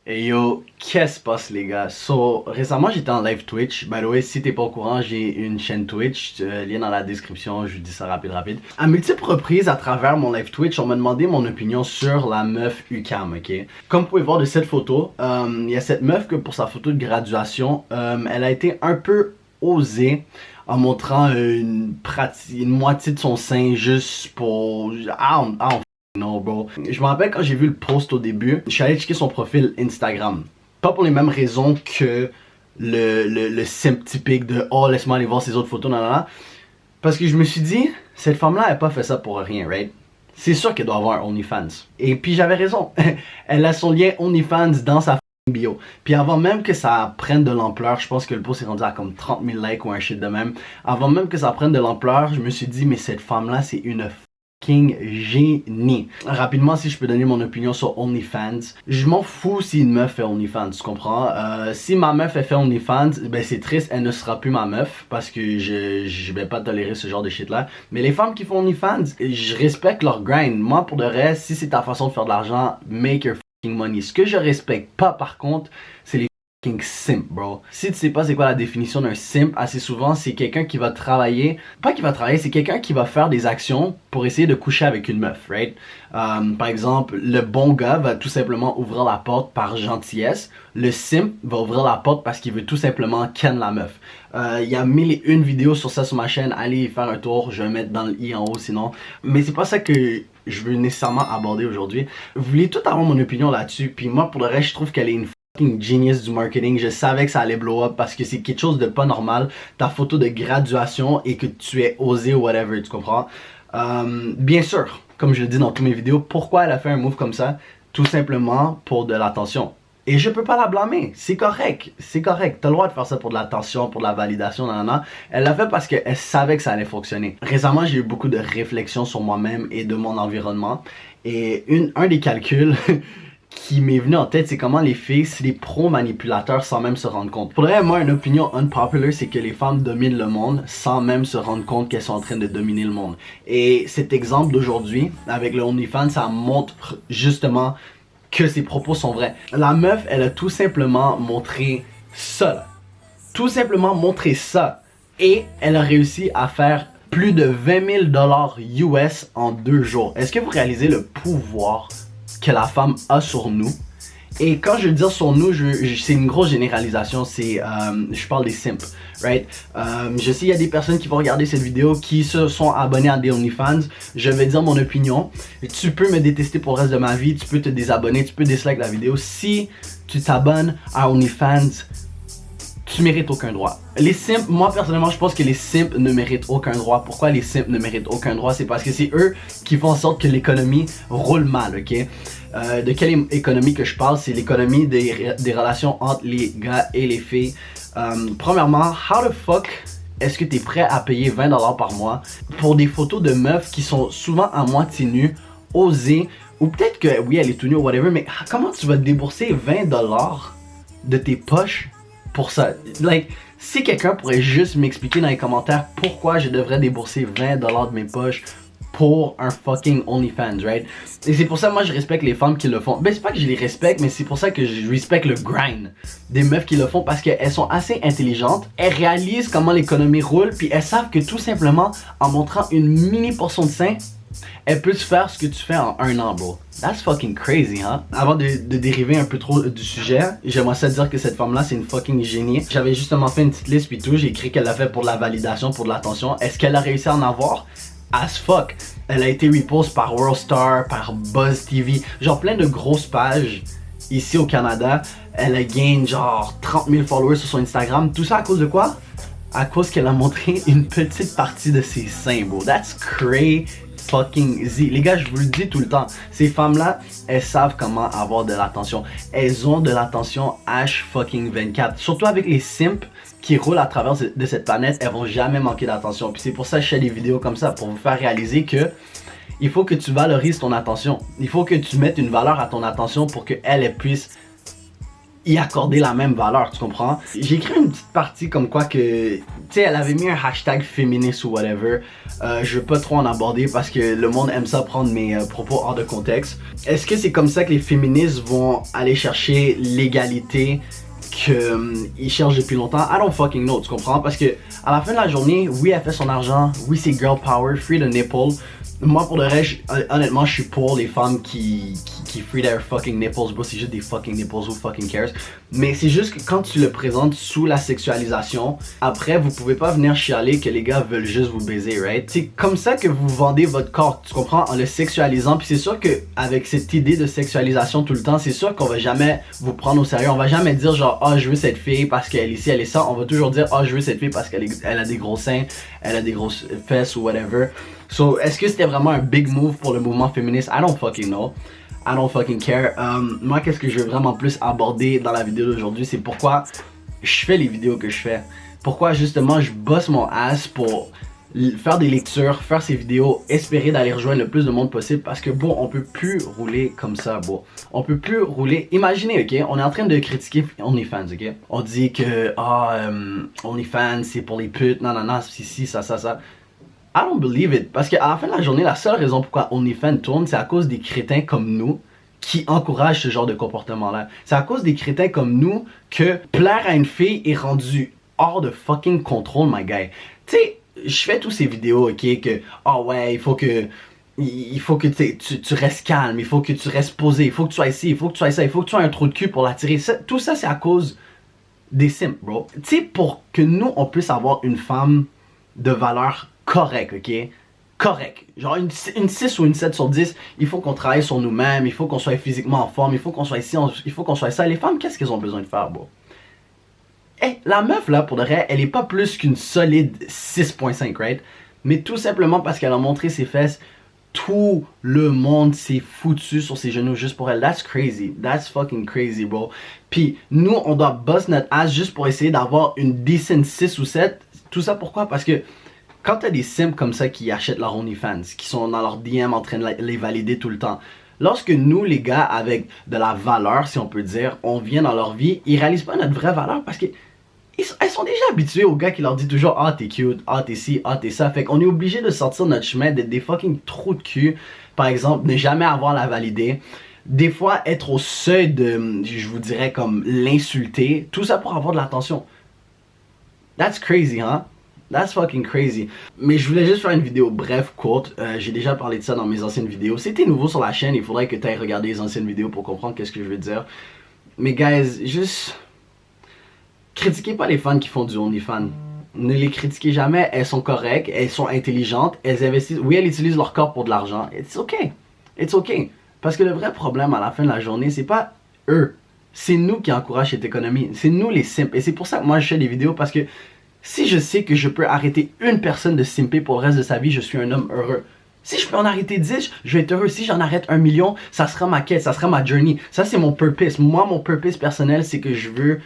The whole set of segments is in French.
Et yo, qu'est-ce qui se passe les gars? Récemment j'étais en live Twitch. By the way, si t'es pas au courant, j'ai une chaîne Twitch, lien dans la description, je vous dis ça rapide. À multiples reprises à travers mon live Twitch, on m'a demandé mon opinion sur la meuf UQAM, ok? Comme vous pouvez voir de cette photo, il y a cette meuf que pour sa photo de graduation, elle a été un peu osée en montrant une moitié de son sein juste pour... Non, bro. Je me rappelle quand j'ai vu le post au début, je suis allé checker son profil Instagram. Pas pour les mêmes raisons que le simp typique de oh, laisse-moi aller voir ses autres photos, nanana. Parce que je me suis dit, cette femme-là, elle a pas fait ça pour rien, right? C'est sûr qu'elle doit avoir un OnlyFans. Et puis j'avais raison. Elle a son lien OnlyFans dans sa bio. Puis avant même que ça prenne de l'ampleur, je pense que le post est rendu à comme 30 000 likes ou un shit de même. Avant même que ça prenne de l'ampleur, je me suis dit, mais cette femme-là, c'est une génie. Rapidement, si je peux donner mon opinion sur OnlyFans, je m'en fous si une meuf fait OnlyFans, tu comprends? Si ma meuf elle fait OnlyFans, ben c'est triste, elle ne sera plus ma meuf parce que je vais pas tolérer ce genre de shit là. Mais les femmes qui font OnlyFans, je respecte leur grind. Moi, pour de vrai, si c'est ta façon de faire de l'argent, make your fucking money. Ce que je respecte pas, par contre, c'est les simp, bro. Si tu sais pas c'est quoi la définition d'un simp, assez souvent c'est quelqu'un qui va travailler, pas qui va travailler, c'est quelqu'un qui va faire des actions pour essayer de coucher avec une meuf, right? Par exemple, le bon gars va tout simplement ouvrir la porte par gentillesse, le simp va ouvrir la porte parce qu'il veut tout simplement ken la meuf. Il y a 1001 vidéos sur ça sur ma chaîne, allez y faire un tour, je vais mettre dans le i en haut sinon. Mais c'est pas ça que je veux nécessairement aborder aujourd'hui. Vous voulez tout avoir mon opinion là-dessus, puis moi pour le reste je trouve qu'elle est une genius du marketing. Je savais que ça allait blow up parce que c'est quelque chose de pas normal, ta photo de graduation et que tu es osé ou whatever, tu comprends? Bien sûr, comme je le dis dans toutes mes vidéos, pourquoi elle a fait un move comme ça? Tout simplement pour de l'attention. Et je peux pas la blâmer, c'est correct, t'as le droit de faire ça pour de l'attention, pour de la validation, nanana. Elle l'a fait parce qu'elle savait que ça allait fonctionner. Récemment, j'ai eu beaucoup de réflexions sur moi-même et de mon environnement. Et un des calculs qui m'est venu en tête, c'est comment les filles, c'est des pro-manipulateurs sans même se rendre compte. Pour vrai, moi, une opinion unpopular, c'est que les femmes dominent le monde sans même se rendre compte qu'elles sont en train de dominer le monde. Et cet exemple d'aujourd'hui, avec le OnlyFans, ça montre justement que ses propos sont vrais. La meuf, elle a tout simplement montré ça, là. Tout simplement montré ça. Et elle a réussi à faire plus de 20 000 $ US en 2 jours. Est-ce que vous réalisez le pouvoir que la femme a sur nous? Et quand je veux dire sur nous, c'est une grosse généralisation, je parle des simps, right? Je sais il y a des personnes qui vont regarder cette vidéo qui se sont abonnés à des OnlyFans. Je vais dire mon opinion. Tu peux me détester pour le reste de ma vie, tu peux te désabonner, tu peux dislike la vidéo. Si tu t'abonnes à OnlyFans, tu mérites aucun droit. Les simps, moi personnellement, je pense que les simps ne méritent aucun droit. Pourquoi les simps ne méritent aucun droit? C'est parce que c'est eux qui font en sorte que l'économie roule mal, ok? De quelle économie que je parle? C'est l'économie des relations entre les gars et les filles. Premièrement, how the fuck est-ce que tu es prêt à payer 20 $ par mois pour des photos de meufs qui sont souvent à moitié nues, osées, ou peut-être que oui, elle est tout nue ou whatever, mais comment tu vas débourser 20 $ de tes poches pour ça? Like, si quelqu'un pourrait juste m'expliquer dans les commentaires pourquoi je devrais débourser 20 $ de mes poches pour un fucking OnlyFans, right? Et c'est pour ça, moi, je respecte les femmes qui le font. Ben, c'est pas que je les respecte, mais c'est pour ça que je respecte le grind des meufs qui le font parce qu'elles sont assez intelligentes, elles réalisent comment l'économie roule, puis elles savent que tout simplement, en montrant une mini portion de sein, elles peuvent faire ce que tu fais en 1 an, bro. That's fucking crazy, hein? Avant de dériver un peu trop du sujet, j'aimerais ça dire que cette femme-là, c'est une fucking génie. J'avais justement fait une petite liste puis tout, j'ai écrit qu'elle l'a fait pour de la validation, pour de l'attention. Est-ce qu'elle a réussi à en avoir? As fuck. Elle a été repost par Worldstar, par Buzz TV, genre plein de grosses pages ici au Canada. Elle a gain genre 30 000 followers sur son Instagram. Tout ça à cause de quoi? À cause qu'elle a montré une petite partie de ses seins, bro. That's crazy fucking Z. Les gars, je vous le dis tout le temps, ces femmes-là, elles savent comment avoir de l'attention. Elles ont de l'attention H fucking 24. Surtout avec les simps qui roulent à travers de cette planète, elles vont jamais manquer d'attention. Puis c'est pour ça que je fais des vidéos comme ça, pour vous faire réaliser que il faut que tu valorises ton attention. Il faut que tu mettes une valeur à ton attention pour qu'elle puisse y accorder la même valeur, tu comprends? J'ai écrit une petite partie comme quoi que, tu sais, elle avait mis un hashtag féministe ou whatever. Je veux pas trop en aborder parce que le monde aime ça prendre mes propos hors de contexte. Est-ce que c'est comme ça que les féministes vont aller chercher l'égalité qu'ils cherchent depuis longtemps? I don't fucking know, tu comprends? Parce que à la fin de la journée, oui, elle fait son argent, oui, c'est girl power, free the nipple. Moi, pour le reste, honnêtement, je suis pour les femmes qui free their fucking nipples, bro. C'est juste des fucking nipples, who fucking cares. Mais c'est juste que quand tu le présentes sous la sexualisation, après, vous pouvez pas venir chialer que les gars veulent juste vous baiser, right? C'est comme ça que vous vendez votre corps, tu comprends? En le sexualisant. Puis c'est sûr qu'avec cette idée de sexualisation tout le temps, c'est sûr qu'on va jamais vous prendre au sérieux. On va jamais dire genre, ah, je veux cette fille parce qu'elle est ici, elle est ça. On va toujours dire, ah, je veux cette fille parce qu'elle a des gros seins, elle a des grosses fesses ou whatever. So, est-ce que c'était vraiment un big move pour le mouvement féministe? I don't fucking know. I don't fucking care. Moi, qu'est-ce que je veux vraiment plus aborder dans la vidéo d'aujourd'hui, c'est pourquoi je fais les vidéos que je fais. Pourquoi justement je bosse mon ass pour faire des lectures, faire ces vidéos, espérer d'aller rejoindre le plus de monde possible parce que bon, on peut plus rouler comme ça, bon. On peut plus rouler. Imaginez, ok, on est en train de critiquer OnlyFans, ok. On dit que OnlyFans c'est pour les putes, non, si, ça. I don't believe it. Parce qu'à la fin de la journée, la seule raison pourquoi OnlyFans tourne, c'est à cause des crétins comme nous qui encouragent ce genre de comportement-là. C'est à cause des crétins comme nous que plaire à une fille est rendu hors de fucking contrôle, my guy. Tu sais, je fais tous ces vidéos, ok, que, oh ouais, il faut que tu restes calme, il faut que tu restes posé, il faut que tu sois ici, il faut que tu sois ça, il faut que tu aies un trou de cul pour l'attirer. Tout ça, c'est à cause des simps, bro. Tu sais, pour que nous, on puisse avoir une femme de valeur correct, ok? Correct. Genre une 6 ou une 7 sur 10, il faut qu'on travaille sur nous-mêmes, il faut qu'on soit physiquement en forme, il faut qu'on soit ici, il faut qu'on soit ça. Les femmes, qu'est-ce qu'elles ont besoin de faire, bro? Eh, la meuf, là, pour de vrai, elle est pas plus qu'une solide 6.5, right? Mais tout simplement parce qu'elle a montré ses fesses, tout le monde s'est foutu sur ses genoux juste pour elle. That's crazy. That's fucking crazy, bro. Puis nous, on doit bust notre ass juste pour essayer d'avoir une decent 6 ou 7. Tout ça pourquoi? Parce que quand t'as des simps comme ça qui achètent leur OnlyFans, qui sont dans leur DM en train de les valider tout le temps, lorsque nous, les gars, avec de la valeur, si on peut dire, on vient dans leur vie, ils réalisent pas notre vraie valeur parce que elles sont déjà habituées aux gars qui leur disent toujours ah t'es cute, ah t'es ci, ah t'es ça. Fait qu'on est obligé de sortir notre chemin, d'être des fucking trous de cul. Par exemple, ne jamais avoir la valider. Des fois, être au seuil de, je vous dirais, comme l'insulter. Tout ça pour avoir de l'attention. That's crazy, hein? That's fucking crazy. Mais je voulais juste faire une vidéo brève, courte. J'ai déjà parlé de ça dans mes anciennes vidéos. Si t'es nouveau sur la chaîne, il faudrait que t'ailles regarder les anciennes vidéos pour comprendre qu'est-ce que je veux dire. Mais guys, juste critiquez pas les fans qui font du OnlyFans. Ne les critiquez jamais, elles sont correctes, elles sont intelligentes, elles investissent. Oui, elles utilisent leur corps pour de l'argent. It's okay. It's okay. Parce que le vrai problème à la fin de la journée, c'est pas eux. C'est nous qui encourageons cette économie. C'est nous les simps. Et c'est pour ça que moi je fais des vidéos parce que si je sais que je peux arrêter une personne de simper pour le reste de sa vie, je suis un homme heureux. Si je peux en arrêter 10, je vais être heureux. Si j'en arrête 1 million, ça sera ma quête, ça sera ma journey. Ça, c'est mon purpose. Moi, mon purpose personnel, c'est que je veux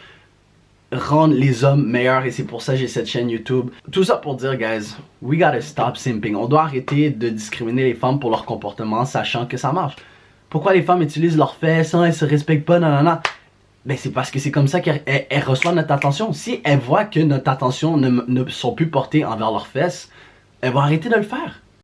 rendre les hommes meilleurs et c'est pour ça que j'ai cette chaîne YouTube. Tout ça pour dire, guys, we gotta stop simping. On doit arrêter de discriminer les femmes pour leur comportement, sachant que ça marche. Pourquoi les femmes utilisent leurs fesses, elles se respectent pas, nanana? Ben c'est parce que c'est comme ça qu'elles reçoivent notre attention. Si elles voient que notre attention ne sont plus portées envers leurs fesses, elles vont arrêter de le faire.